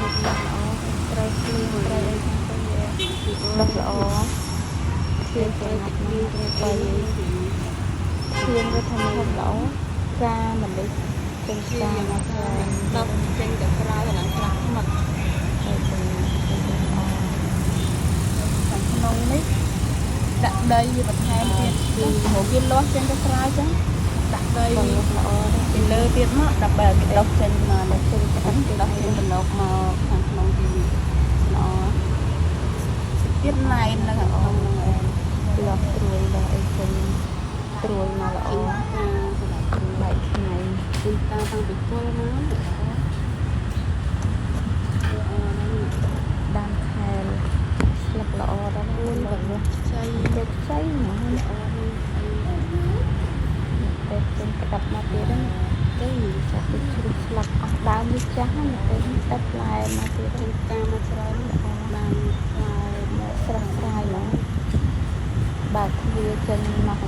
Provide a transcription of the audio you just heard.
ត្រូវគ្លៀងត្រូវអីចឹងទៅវាដុះល្អគ្លៀងទៅណាត់មកទៅគ្លៀងវាថាមានល្អការមិនដេកចេញការមកច្រើនដល់ចេញទៅក្រៅឡើងក្រាស់មកហើយទៅល្អខាងក្នុងនេះដាក់ដីវាបន្ថែមទៀតគឺមកវាលាស់ចេញទៅក្រៅចឹងដាក់ដីល្អពីលើទៀតមកដើម្បីឲ្យវាដុះចេញមកនៅចេញឆ្អិនគេដោះចេញបន្លកមកខាងក្នុងទីល្អទៀតណែននៅខាងក្នុងហ្នឹងលាស់ត្រួយលាស់អីចេញត្រួយមកល្អបែកថ្ងៃគឺតាតាំងពីពលមកដាំខែលស្លឹកល្អដល់អួនបើវាខ្ចីយកខ្ចីមកល្អទៅចេញក្តាប់មកទៀតហ្នឹងទៅចាប់ទៅជ្រុះស្លឹកអស់ដើមនេះចាស់ហ្នឹងទៅស្ដាប់ផ្លែមកទៀតទៅតាមមកច្រើនល្អបានផ្លែមកស្រស់ស្រាយហ្មងបើគ្វាចេញមក